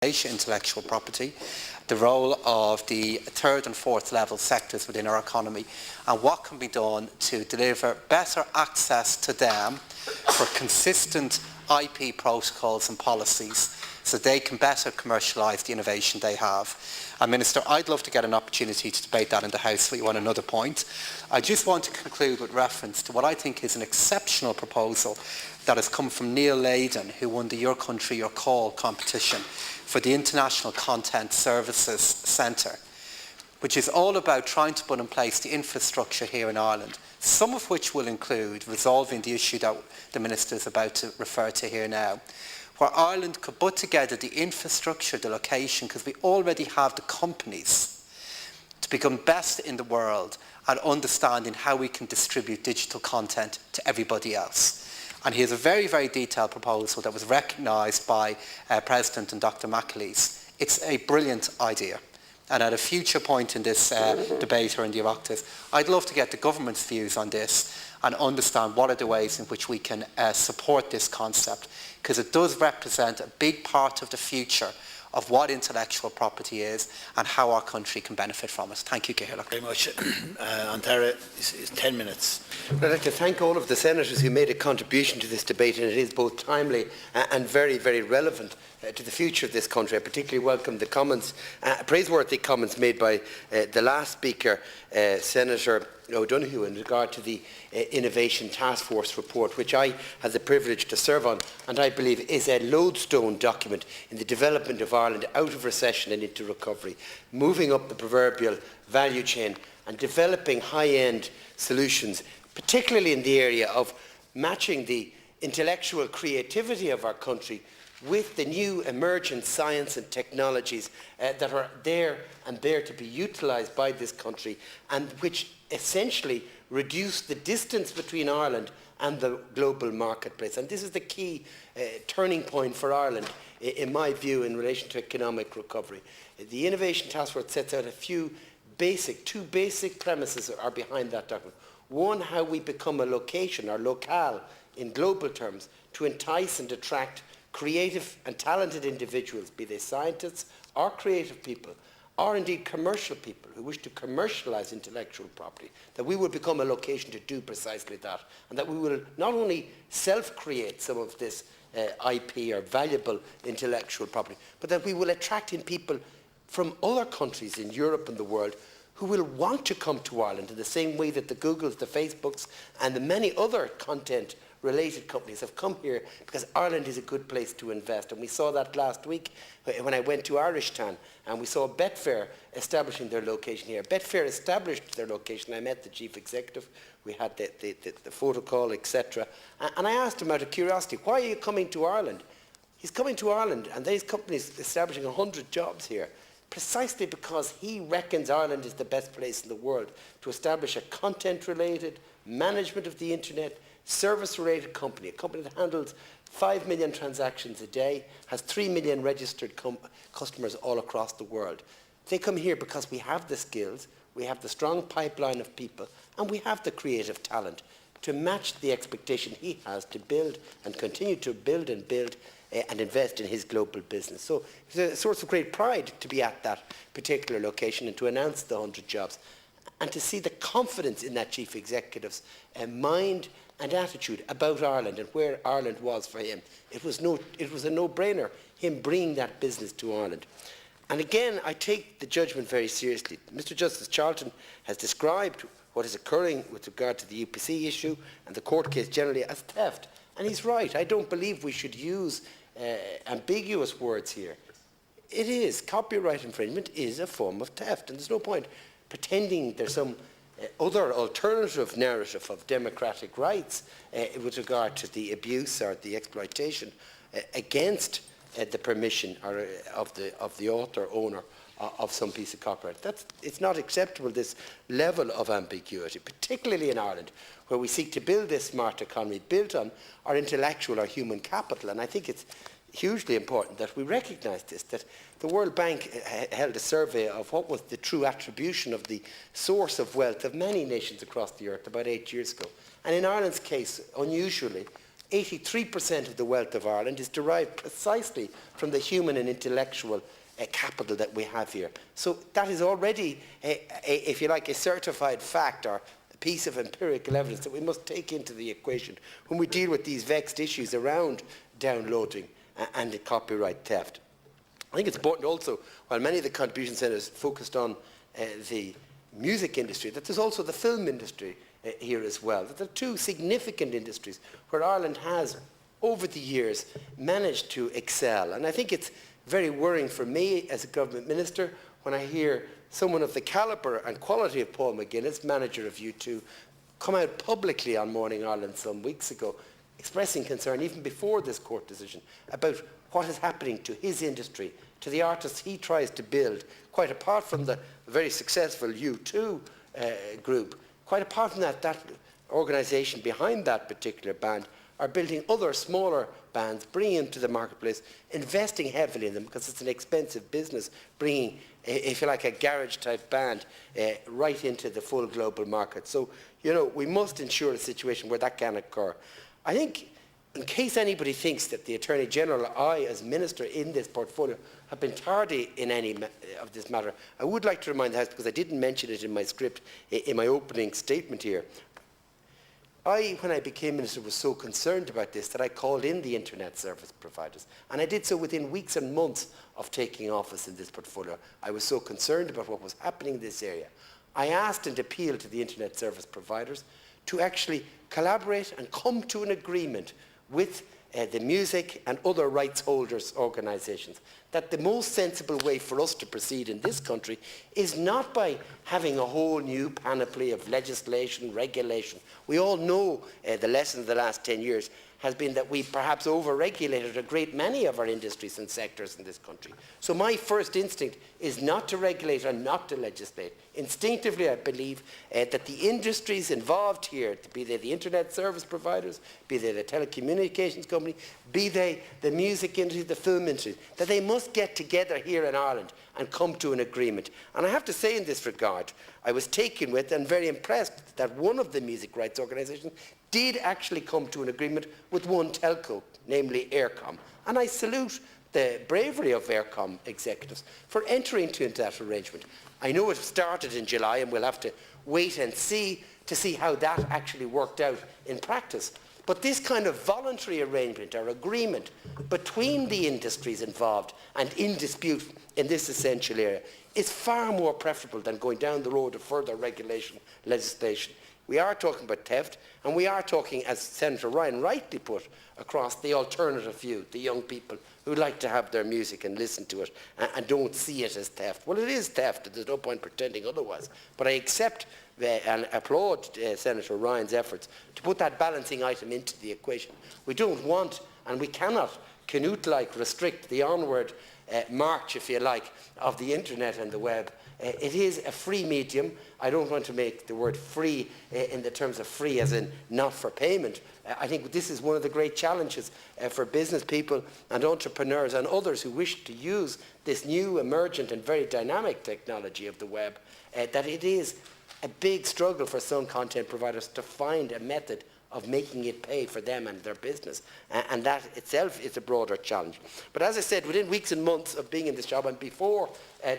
intellectual property, the role of the third and fourth level sectors within our economy, and what can be done to deliver better access to them for consistent IP protocols and policies so they can better commercialise the innovation they have. And Minister, I'd love to get an opportunity to debate that in the House with you on another point. I just want to conclude with reference to what I think is an exceptional proposal that has come from Neil Layden, who won the Your Country, Your Call competition for the International Content Services Centre, which is all about trying to put in place the infrastructure here in Ireland, some of which will include resolving the issue that the Minister is about to refer to here now, where Ireland could put together the infrastructure, the location, because we already have the companies to become best in the world at understanding how we can distribute digital content to everybody else. And here's a very, very detailed proposal that was recognised by President and Dr. McAleese. It's a brilliant idea. And at a future point in this debate or in the Oireachtas, I'd love to get the government's views on this and understand what are the ways in which we can support this concept, because it does represent a big part of the future of what intellectual property is and how our country can benefit from it. Thank you, Gail. Very much. Antara is 10 minutes. I'd like to thank all of the senators who made a contribution to this debate, and it is both timely and very, very relevant to the future of this country. I particularly welcome the comments, praiseworthy comments made by the last speaker, Senator O'Donoghue, in regard to the Innovation Task Force report, which I had the privilege to serve on, and I believe is a lodestone document in the development of Ireland out of recession and into recovery, moving up the proverbial value chain and developing high-end solutions, particularly in the area of matching the intellectual creativity of our country with the new emergent science and technologies that are there to be utilised by this country, and which essentially reduce the distance between Ireland and the global marketplace. And this is the key turning point for Ireland, in my view, in relation to economic recovery. The Innovation Task Force sets out two basic premises are behind that document. One, how we become a location, or locale in global terms, to entice and attract creative and talented individuals, be they scientists or creative people, or indeed commercial people who wish to commercialise intellectual property, that we will become a location to do precisely that, and that we will not only self-create some of this IP or valuable intellectual property, but that we will attract in people from other countries in Europe and the world who will want to come to Ireland in the same way that the Googles, the Facebooks, and the many other content-related companies have come here, because Ireland is a good place to invest. And we saw that last week when I went to Irishtown, and we saw Betfair establishing their location here. Betfair established their location. I met the chief executive. We had the photo call, etc. And I asked him out of curiosity, why are you coming to Ireland? He's coming to Ireland, and these companies establishing 100 jobs here, precisely because he reckons Ireland is the best place in the world to establish a content-related, management of the internet, service-related company, a company that handles 5 million transactions a day, has 3 million registered customers all across the world. They come here because we have the skills, we have the strong pipeline of people, and we have the creative talent to match the expectation he has to build and continue to build and invest in his global business. So it's a source of great pride to be at that particular location and to announce the 100 jobs, and to see the confidence in that chief executive's mind and attitude about Ireland and where Ireland was for him. It was a no-brainer, him bringing that business to Ireland. And again, I take the judgment very seriously. Mr. Justice Charlton has described what is occurring with regard to the UPC issue and the court case generally as theft. And he's right. I don't believe we should use ambiguous words here. It is. Copyright infringement is a form of theft, and there's no point pretending there's some other alternative narrative of democratic rights with regard to the abuse or the exploitation against the permission of the author, owner of some piece of copyright. It's not acceptable, this level of ambiguity, particularly in Ireland, where we seek to build this smart economy built on our intellectual or human capital. And I think it's hugely important that we recognise this, that the World Bank held a survey of what was the true attribution of the source of wealth of many nations across the earth about 8 years ago. And in Ireland's case, unusually, 83% of the wealth of Ireland is derived precisely from the human and intellectual capital that we have here. So that is already, if you like, a certified fact or a piece of empirical evidence that we must take into the equation when we deal with these vexed issues around downloading and the copyright theft. I think it's important also, while many of the contribution centres focused on the music industry, that there's also the film industry here as well. That there are two significant industries where Ireland has, over the years, managed to excel. And I think it's very worrying for me as a government minister when I hear someone of the calibre and quality of Paul McGuinness, manager of U2, come out publicly on Morning Ireland some weeks ago, expressing concern, even before this court decision, about what is happening to his industry, to the artists he tries to build, quite apart from the very successful U2 group. Quite apart from that, that organisation behind that particular band are building other smaller bands, bringing them to the marketplace, investing heavily in them because it's an expensive business, bringing, if you like, a garage-type band right into the full global market. So, you know, we must ensure a situation where that can occur. I think, in case anybody thinks that the Attorney General, I as Minister in this portfolio, have been tardy in any of this matter, I would like to remind the House, because I didn't mention it in my script, in my opening statement here, when I became Minister, was so concerned about this that I called in the internet service providers. And I did so within weeks and months of taking office in this portfolio. I was so concerned about what was happening in this area. I asked and appealed to the internet service providers to actually collaborate and come to an agreement with the music and other rights holders organisations, that the most sensible way for us to proceed in this country is not by having a whole new panoply of legislation, regulation. We all know the lesson of the last 10 years has been that we perhaps over-regulated a great many of our industries and sectors in this country. So my first instinct is not to regulate and not to legislate. Instinctively, I believe that the industries involved here, be they the internet service providers, be they the telecommunications company, be they the music industry, the film industry, that they must get together here in Ireland and come to an agreement. And I have to say in this regard, I was taken with and very impressed that one of the music rights organisations did actually come to an agreement with one telco, namely Eircom. And I salute the bravery of Eircom executives for entering into that arrangement. I know it started in July and we'll have to wait and see how that actually worked out in practice. But this kind of voluntary arrangement or agreement between the industries involved and in dispute in this essential area is far more preferable than going down the road of further regulation legislation. We are talking about theft, and we are talking, as Senator Ryan rightly put across, the alternative view, the young people who like to have their music and listen to it and don't see it as theft. Well, it is theft, and there's no point pretending otherwise. But I accept and applaud Senator Ryan's efforts to put that balancing item into the equation. We don't want, and we cannot, Canute-like restrict the onward march, if you like, of the internet and the web. It is a free medium. I don't want to make the word free in the terms of free as in not for payment. I think this is one of the great challenges for business people and entrepreneurs and others who wish to use this new emergent and very dynamic technology of the web, that it is a big struggle for some content providers to find a method of making it pay for them and their business. And that itself is a broader challenge. But as I said, within weeks and months of being in this job and before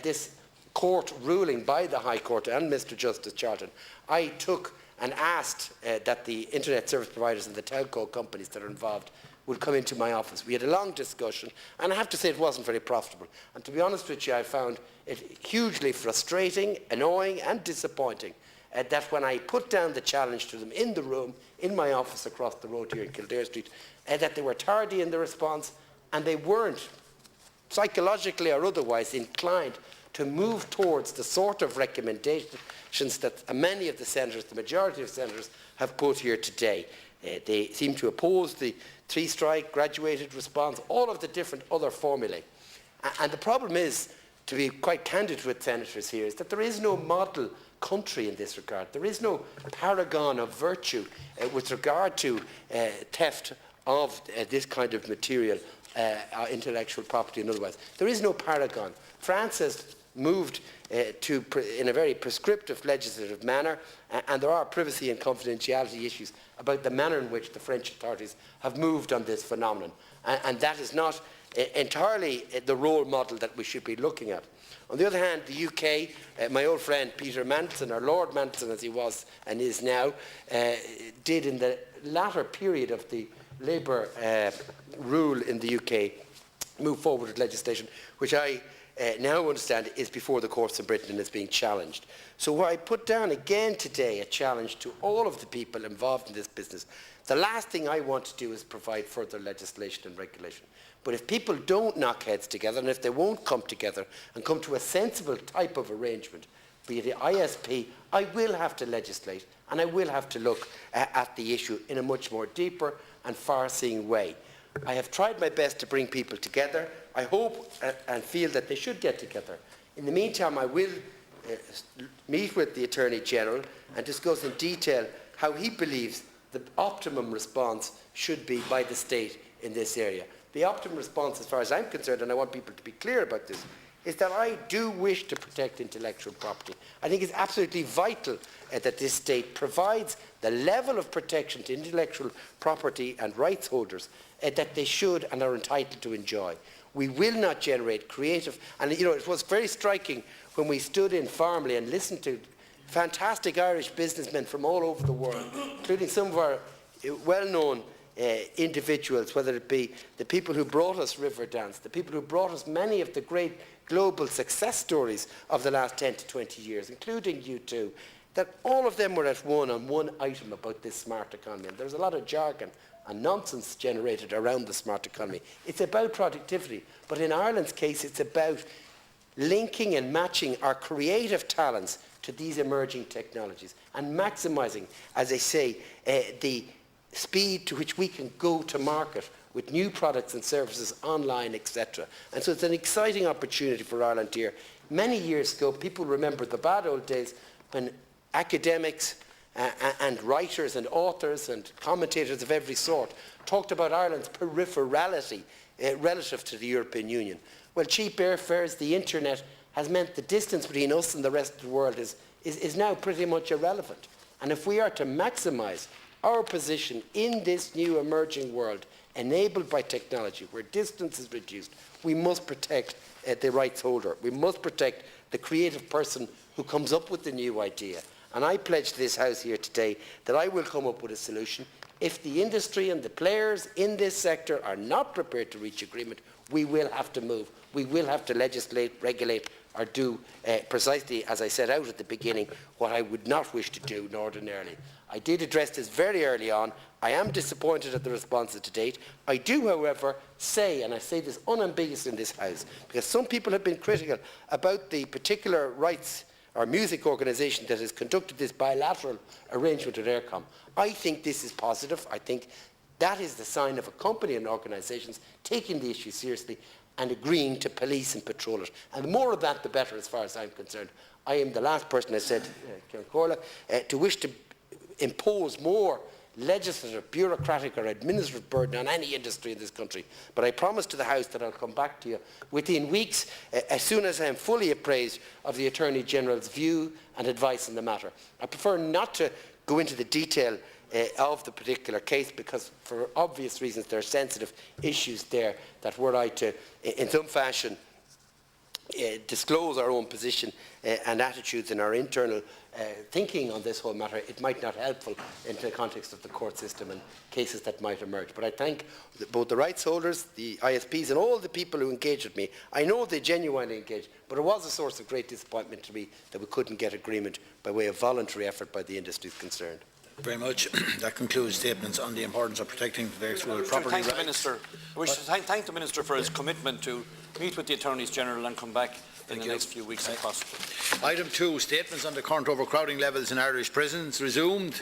this court ruling by the High Court and Mr. Justice Charlton, I took and asked that the internet service providers and the telco companies that are involved would come into my office. We had a long discussion, and I have to say it wasn't very profitable. And to be honest with you, I found it hugely frustrating, annoying and disappointing that when I put down the challenge to them in the room, in my office across the road here in Kildare Street, that they were tardy in the response and they weren't psychologically or otherwise inclined to move towards the sort of recommendations that many of the senators, the majority of senators, have put here today. They seem to oppose the three-strike, graduated response, all of the different other formulae. And the problem is, to be quite candid with senators here, is that there is no model country in this regard. There is no paragon of virtue with regard to theft of this kind of material, intellectual property and otherwise. There is no paragon. France has moved in a very prescriptive legislative manner, and there are privacy and confidentiality issues about the manner in which the French authorities have moved on this phenomenon. And that is not entirely the role model that we should be looking at. On the other hand, the UK, my old friend Peter Manson, or Lord Manson as he was and is now, did in the latter period of the Labour rule in the UK move forward with legislation which I now understand is before the courts in Britain and is being challenged. So what I put down again today, a challenge to all of the people involved in this business. The last thing I want to do is provide further legislation and regulation. But if people don't knock heads together, and if they won't come together and come to a sensible type of arrangement, be it the ISP, I will have to legislate and I will have to look at the issue in a much more deeper and far-seeing way. I have tried my best to bring people together. I hope and feel that they should get together. In the meantime, I will meet with the Attorney General and discuss in detail how he believes the optimum response should be by the state in this area. The optimum response, as far as I'm concerned, and I want people to be clear about this, is that I do wish to protect intellectual property. I think it's absolutely vital that this state provides the level of protection to intellectual property and rights holders that they should and are entitled to enjoy. We will not generate creative, and you know, it was very striking when we stood in Farmley and listened to fantastic Irish businessmen from all over the world, including some of our well-known individuals, whether it be the people who brought us Riverdance, the people who brought us many of the great global success stories of the last 10 to 20 years, including you two, that all of them were at one on one item about this smart economy. And there's a lot of jargon and nonsense generated around the smart economy. It's about productivity, but in Ireland's case, it's about linking and matching our creative talents to these emerging technologies and maximising, as I say, the speed to which we can go to market with new products and services online, etc. And so it's an exciting opportunity for Ireland here. Many years ago, people remember the bad old days when academics and writers and authors and commentators of every sort talked about Ireland's peripherality relative to the European Union. Well, cheap airfares, the internet, has meant the distance between us and the rest of the world is now pretty much irrelevant. And if we are to maximise our position in this new emerging world enabled by technology where distance is reduced, we must protect the rights holder. We must protect the creative person who comes up with the new idea. And I pledge to this House here today that I will come up with a solution. If the industry and the players in this sector are not prepared to reach agreement, we will have to move. We will have to legislate, regulate, or do precisely, as I set out at the beginning, what I would not wish to do ordinarily. I did address this very early on. I am disappointed at the responses to date. I do, however, say, and I say this unambiguously in this House, because some people have been critical about the particular rights or music organisation that has conducted this bilateral arrangement with Eircom. I think this is positive. I think that is the sign of a company and organisations taking the issue seriously and agreeing to police and patrol it. And the more of that, the better, as far as I'm concerned. I am the last person, I said, Corla, to wish to impose more legislative, bureaucratic or administrative burden on any industry in this country. But I promise to the House that I'll come back to you within weeks as soon as I am fully appraised of the Attorney General's view and advice on the matter. I prefer not to go into the detail of the particular case because for obvious reasons there are sensitive issues there that were I to, in some fashion, disclose our own position and attitudes in our internal thinking on this whole matter, it might not be helpful in the context of the court system and cases that might emerge. But I thank both the rights holders, the ISPs and all the people who engaged with me. I know they genuinely engaged, but it was a source of great disappointment to me that we couldn't get agreement by way of voluntary effort by the industries concerned. Very much. That concludes statements on the importance of protecting intellectual property rights. Thank the Minister. I wish to thank the Minister for his commitment to meet with the Attorneys General and come back in the next few weeks if possible. Item 2, statements on the current overcrowding levels in Irish prisons resumed.